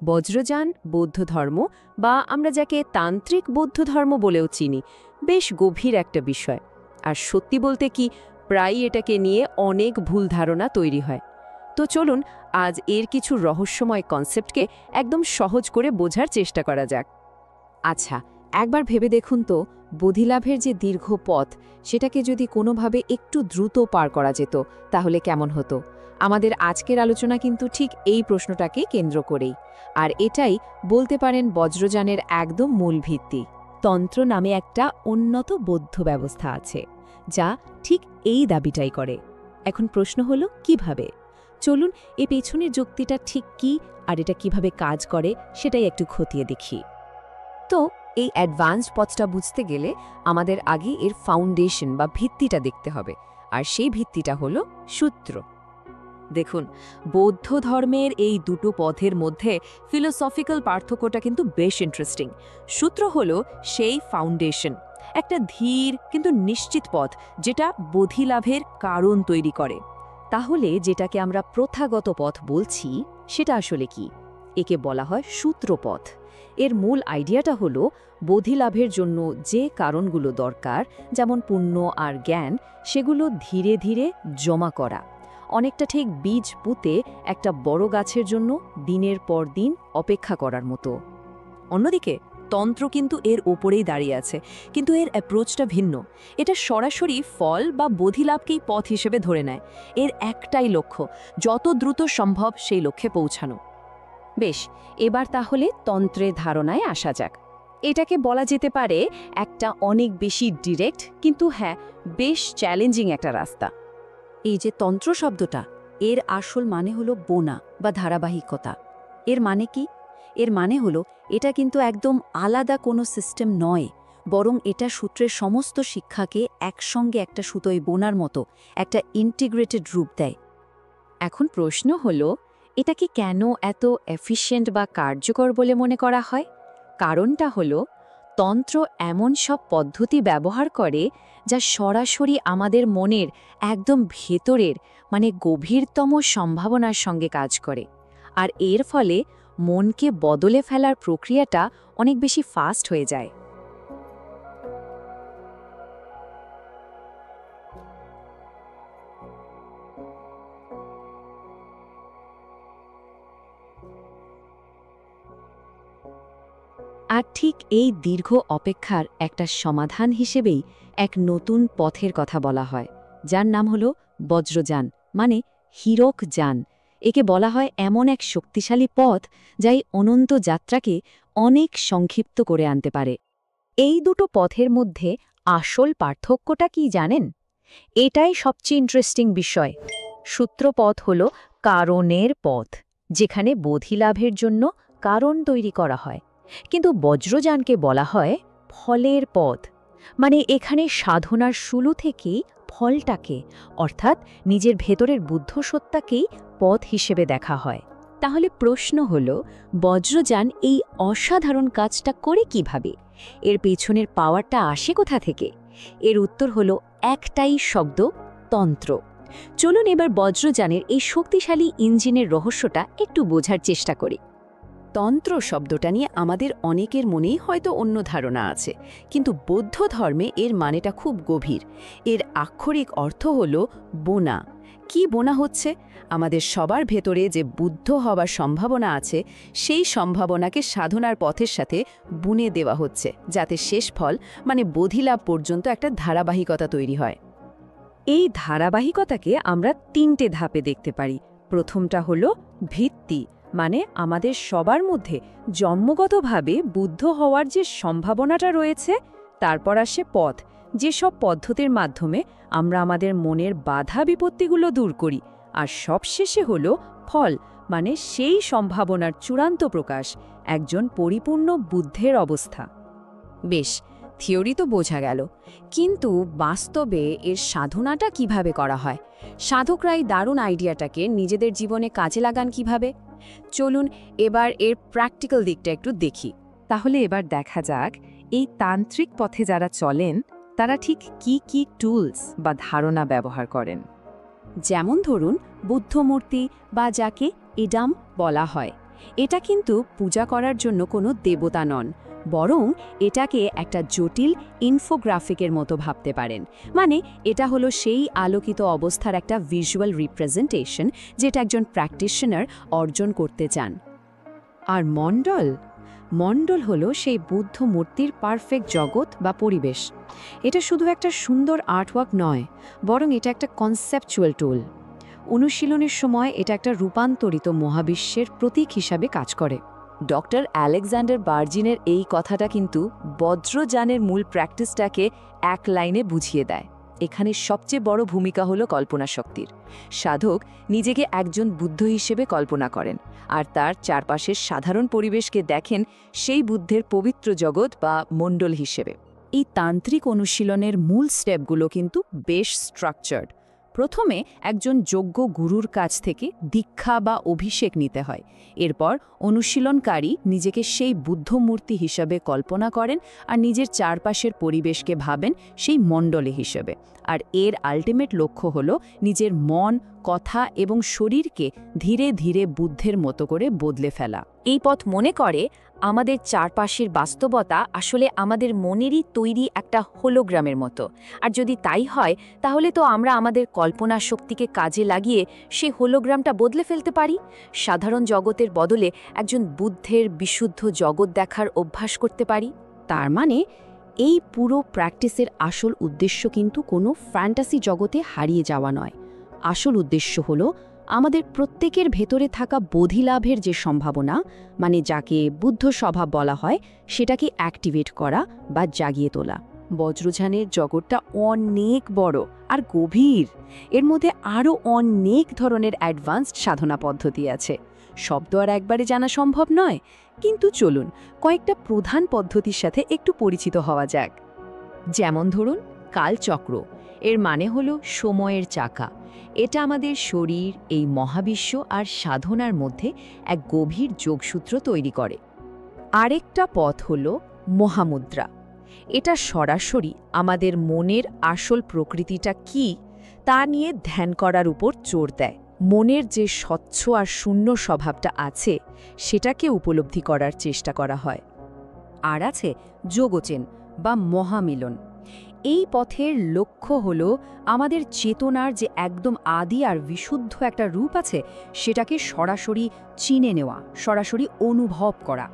বজ্রযান বৌদ্ধ ধর্ম বা আমরা যাকে তান্ত্রিক বৌদ্ধ ধর্ম বলেও চিনি বেশ গভীর একটা বিষয়। আর সত্যি বলতে কি, প্রায়ই এটাকে নিয়ে অনেক ভুল ধারণা তৈরি হয়। তো চলুন আজ এর কিছু রহস্যময় কনসেপ্টকে একদম সহজ করে বোঝার চেষ্টা করা যাক। আচ্ছা, একবার ভেবে দেখুন তো, বোধিলাভের যে দীর্ঘ পথ, সেটাকে যদি কোনোভাবে একটু দ্রুত পার করা যেত তাহলে কেমন হতো? আমাদের আজকের আলোচনা কিন্তু ঠিক এই প্রশ্নটাকে কেন্দ্র করেই। আর এটাই বলতে পারেন বজ্রযানের একদম মূল ভিত্তি। তন্ত্র নামে একটা উন্নত বৌদ্ধ ব্যবস্থা আছে, যা ঠিক এই দাবিটাই করে। এখন প্রশ্ন হলো কিভাবে? চলুন এ পেছনের যুক্তিটা ঠিক কি আর এটা কিভাবে কাজ করে সেটাই একটু খতিয়ে দেখি। তো এই অ্যাডভান্সড পথটা বুঝতে গেলে আমাদের আগে এর ফাউন্ডেশন বা ভিত্তিটা দেখতে হবে, আর সেই ভিত্তিটা হলো সূত্র। দেখুন, বৌদ্ধ ধর্মের এই দুটো পথের মধ্যে ফিলোসফিক্যাল পার্থক্যটা কিন্তু বেশ ইন্টারেস্টিং। সূত্র হলো সেই ফাউন্ডেশন, একটা ধীর কিন্তু নিশ্চিত পথ যেটা বোধিলাভের কারণ তৈরি করে। তাহলে যেটাকে আমরা প্রথাগত পথ বলছি সেটা আসলে কি? একে বলা হয় সূত্রপথ। এর মূল আইডিয়াটা হলো বোধিলাভের জন্য যে কারণগুলো দরকার, যেমন পুণ্য আর জ্ঞান, সেগুলো ধীরে ধীরে জমা করা। অনেকটা ঠিক বীজ পুঁতে একটা বড় গাছের জন্য দিনের পর দিন অপেক্ষা করার মতো। অন্যদিকে তন্ত্র কিন্তু এর ওপরেই দাঁড়িয়ে আছে, কিন্তু এর অ্যাপ্রোচটা ভিন্ন। এটা সরাসরি ফল বা বোধিলাভকেই পথ হিসেবে ধরে নেয়। এর একটাই লক্ষ্য, যত দ্রুত সম্ভব সেই লক্ষ্যে পৌঁছানো। বেশ, এবার তাহলে তন্ত্রের ধারণায় আসা যাক। এটাকে বলা যেতে পারে একটা অনেক বেশি ডিরেক্ট, কিন্তু হ্যাঁ, বেশ চ্যালেঞ্জিং একটা রাস্তা। এই যে তন্ত্র শব্দটা, এর আসল মানে হলো বোনা বা ধারাবাহিকতা। এর মানে কি? এর মানে হলো এটা কিন্তু একদম আলাদা কোনো সিস্টেম নয়, বরং এটা সূত্রের সমস্ত শিক্ষাকে একসঙ্গে একটা সুতোয় বোনার মতো একটা ইন্টিগ্রেটেড রূপ দেয়। এখন প্রশ্ন হলো, এটাকে কেন এত এফিশিয়েন্ট বা কার্যকর বলে মনে করা হয়? কারণটা হলো, তন্ত্র এমন সব পদ্ধতি ব্যবহার করে যা সরাসরি আমাদের মনের একদম ভেতরের মানে গভীরতম সম্ভাবনার সঙ্গে কাজ করে। আর এর ফলে মনকে বদলে ফেলার প্রক্রিয়াটা অনেক বেশি ফাস্ট হয়ে যায়। আর ঠিক এই দীর্ঘ অপেক্ষার একটা সমাধান হিসেবেই এক নতুন পথের কথা বলা হয়, যার নাম হলো বজ্রযান, মানে হীরক যান। একে বলা হয় এমন এক শক্তিশালী পথ যাই অনন্ত যাত্রাকে অনেক সংক্ষিপ্ত করে আনতে পারে। এই দুটো পথের মধ্যে আসল পার্থক্যটা কি জানেন? এটাই সবচেয়ে ইন্টারেস্টিং বিষয়। সূত্রপথ হল কারণের পথ, যেখানে বোধিলাভের জন্য কারণ তৈরি করা হয়, কিন্তু বজ্রযানকে বলা হয় ফলের পথ। মানে এখানে সাধনার শুরু থেকেই ফলটাকে, অর্থাৎ নিজের ভেতরের বুদ্ধসত্তাকেই পথ হিসেবে দেখা হয়। তাহলে প্রশ্ন হল, বজ্রযান এই অসাধারণ কাজটা করে কিভাবে? এর পেছনের পাওয়ারটা আসে কোথা থেকে? এর উত্তর হল একটাই শব্দ, তন্ত্র। চলুন এবার বজ্রযানের এই শক্তিশালী ইঞ্জিনের রহস্যটা একটু বোঝার চেষ্টা করি। তন্ত্র শব্দটা নিয়ে আমাদের অনেকের মনেই হয়তো অন্য ধারণা আছে, কিন্তু বৌদ্ধ ধর্মে এর মানেটা খুব গভীর। এর আক্ষরিক অর্থ হল বোনা। কি বোনা হচ্ছে? আমাদের সবার ভেতরে যে বুদ্ধ হবার সম্ভাবনা আছে, সেই সম্ভাবনাকে সাধনার পথের সাথে বুনে দেওয়া হচ্ছে, যাতে শেষ ফল মানে বোধিলাভ পর্যন্ত একটা ধারাবাহিকতা তৈরি হয়। এই ধারাবাহিকতাকে আমরা তিনটে ধাপে দেখতে পারি। প্রথমটা হলো ভিত্তি, মানে আমাদের সবার মধ্যে জন্মগতভাবে বুদ্ধ হওয়ার যে সম্ভাবনাটা রয়েছে। তারপর আসে পথ, যেসব পদ্ধতির মাধ্যমে আমরা আমাদের মনের বাধা বিপত্তিগুলো দূর করি। আর সবশেষে হলো ফল, মানে সেই সম্ভাবনার চূড়ান্ত প্রকাশ, একজন পরিপূর্ণ বুদ্ধের অবস্থা। বেশ, থিওরি তো বোঝা গেল, কিন্তু বাস্তবে এর সাধনাটা কিভাবে করা হয়? সাধকরাই দারুণ আইডিয়াটাকে নিজেদের জীবনে কাজে লাগান কিভাবে? চলুন এবার এর প্র্যাকটিক্যাল দিকটা একটু দেখি। তাহলে এবার দেখা যাক, এই তান্ত্রিক পথে যারা চলেন তারা ঠিক কি কি টুলস বা ধারণা ব্যবহার করেন। যেমন ধরুন বুদ্ধমূর্তি, বা যাকে ইডাম বলা হয়, এটা কিন্তু পূজা করার জন্য কোনো দেবতা নন, বরং এটাকে একটা জটিল ইনফোগ্রাফিকের মতো ভাবতে পারেন। মানে এটা হলো সেই আলোকিত অবস্থার একটা ভিজুয়াল রিপ্রেজেন্টেশন যেটা একজন প্র্যাকটিশনার অর্জন করতে চান। আর মণ্ডল হলো সেই বুদ্ধ মূর্তির পারফেক্ট জগৎ বা পরিবেশ। এটা শুধু একটা সুন্দর আর্টওয়ার্ক নয়, বরং এটা একটা কনসেপচুয়াল টুল। অনুশীলনের সময় এটা একটা রূপান্তরিত মহাবিশ্বের প্রতীক হিসাবে কাজ করে। ডক্টর আলেকজান্ডার বার্জিনের এই কথাটা কিন্তু বজ্রযানের মূল প্র্যাকটিসটাকে এক লাইনে বুঝিয়ে দেয়। এখানে সবচেয়ে বড় ভূমিকা হলো কল্পনা শক্তির। সাধক নিজেকে একজন বুদ্ধ হিসেবে কল্পনা করেন, আর তার চারপাশের সাধারণ পরিবেশকে দেখেন সেই বুদ্ধের পবিত্র জগৎ বা মণ্ডল হিসেবে। এই তান্ত্রিক অনুশীলনের মূল স্টেপগুলো কিন্তু বেশ স্ট্রাকচার্ড। প্রথমে একজন যোগ্য গুরুর কাছ থেকে দীক্ষা বা অভিষেক নিতে হয়। এরপর অনুশীলনকারী নিজেকে সেই বুদ্ধমূর্তি হিসাবে কল্পনা করেন আর নিজের চারপাশের পরিবেশকে ভাবেন সেই মণ্ডলে হিসেবে। আর এর আল্টিমেট লক্ষ্য হল নিজের মন, কথা এবং শরীরকে ধীরে ধীরে বুদ্ধের মতো করে বদলে ফেলা। এই পথ মনে করে আমাদের চারপাশের বাস্তবতা আসলে আমাদের মনেরই তৈরি একটা হোলোগ্রামের মতো। আর যদি তাই হয়, তাহলে তো আমরা আমাদের কল্পনা শক্তিকে কাজে লাগিয়ে সেই হোলোগ্রামটা বদলে ফেলতে পারি। সাধারণ জগতের বদলে একজন বুদ্ধের বিশুদ্ধ জগৎ দেখার অভ্যাস করতে পারি। তার মানে এই পুরো প্র্যাকটিসের আসল উদ্দেশ্য কিন্তু কোনো ফ্যান্টাসি জগতে হারিয়ে যাওয়া নয়। আসল উদ্দেশ্য হলো আমাদের প্রত্যেকের ভেতরে থাকা বোধিলাভের যে সম্ভাবনা, মানে যাকে বুদ্ধ স্বভাব বলা হয়, সেটাকে অ্যাক্টিভেট করা বা জাগিয়ে তোলা। বজ্রযানের জগৎটা অনেক বড় আর গভীর। এর মধ্যে আরও অনেক ধরনের অ্যাডভান্সড সাধনা পদ্ধতি আছে। সব তো আর একবারে জানা সম্ভব নয়, কিন্তু চলুন কয়েকটা প্রধান পদ্ধতির সাথে একটু পরিচিত হওয়া যাক। যেমন ধরুন কালচক্র। এর মানে হলো সময়ের চাকা। এটা আমাদের শরীর, এই মহাবিশ্ব আর সাধনার মধ্যে এক গভীর যোগসূত্র তৈরি করে। আরেকটা পথ হলো মহামুদ্রা। এটা সরাসরি আমাদের মনের আসল প্রকৃতিটা কি তা নিয়ে ধ্যান করার উপর জোর দেয়। মনের যে স্বচ্ছ আর শূন্য স্বভাবটা আছে সেটাকে উপলব্ধি করার চেষ্টা করা হয়। আর আছে যোগচেন বা মহামিলন। এই পথের লক্ষ্য হল আমাদের চেতনার যে একদম আদি আর বিশুদ্ধ একটা রূপ আছে সেটাকে সরাসরি চিনে নেওয়া, সরাসরি অনুভব করা।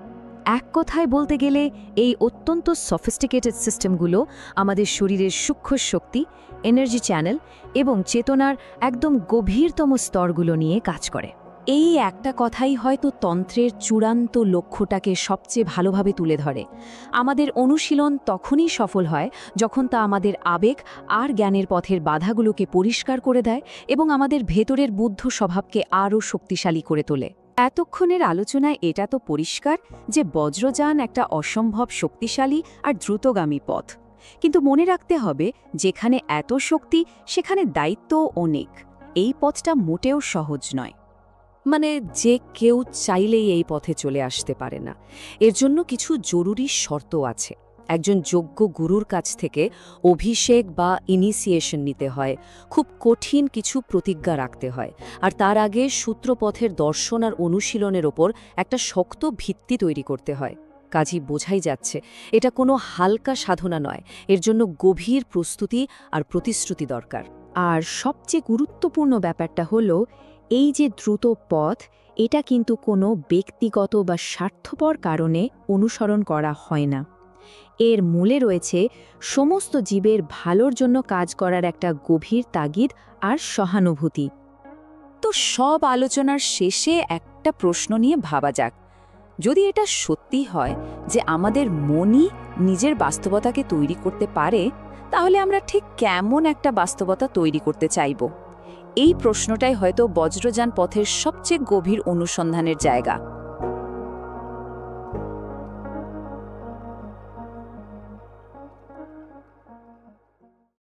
এক কথায় বলতে গেলে এই অত্যন্ত সফিস্টিকেটেড সিস্টেমগুলো আমাদের শরীরের সূক্ষ্ম শক্তি, এনার্জি চ্যানেল এবং চেতনার একদম গভীরতম স্তরগুলো নিয়ে কাজ করে। এই একটা কথাই হয়তো তন্ত্রের চূড়ান্ত লক্ষ্যটাকে সবচেয়ে ভালোভাবে তুলে ধরে। আমাদের অনুশীলন তখনই সফল হয় যখন তা আমাদের আবেগ আর জ্ঞানের পথের বাধাগুলোকে পরিষ্কার করে দেয় এবং আমাদের ভেতরের বুদ্ধ স্বভাবকে আরও শক্তিশালী করে তোলে। এতক্ষণের আলোচনায় এটা তো পরিষ্কার যে বজ্রযান একটা অসম্ভব শক্তিশালী আর দ্রুতগামী পথ। কিন্তু মনে রাখতে হবে, যেখানে এত শক্তি সেখানে দায়িত্বও অনেক। এই পথটা মোটেও সহজ নয়। মানে যে কেউ চাইলেই এই পথে চলে আসতে পারে না। এর জন্য কিছু জরুরি শর্ত আছে। একজন যোগ্য গুরুর কাছ থেকে অভিষেক বা ইনিশিয়েশন নিতে হয়, খুব কঠিন কিছু প্রতিজ্ঞা রাখতে হয়, আর তার আগে সূত্রপথের দর্শন আর অনুশীলনের ওপর একটা শক্ত ভিত্তি তৈরি করতে হয়। কাজই বোঝাই যাচ্ছে এটা কোনো হালকা সাধনা নয়। এর জন্য গভীর প্রস্তুতি আর প্রতিশ্রুতি দরকার। আর সবচেয়ে গুরুত্বপূর্ণ ব্যাপারটা হলো এই যে দ্রুত পথ, এটা কিন্তু কোনো ব্যক্তিগত বা স্বার্থপর কারণে অনুসরণ করা হয় না। এর মূলে রয়েছে সমস্ত জীবের ভালোর জন্য কাজ করার একটা গভীর তাগিদ আর সহানুভূতি। তো সব আলোচনার শেষে একটা প্রশ্ন নিয়ে ভাবা যাক। যদি এটা সত্যি হয় যে আমাদের মনই নিজের বাস্তবতাকে তৈরি করতে পারে, তাহলে আমরা ঠিক কেমন একটা বাস্তবতা তৈরি করতে চাইব? এই প্রশ্নটাই হয়তো বজ্রযান পথের সবচেয়ে গভীর অনুসন্ধানের জায়গা।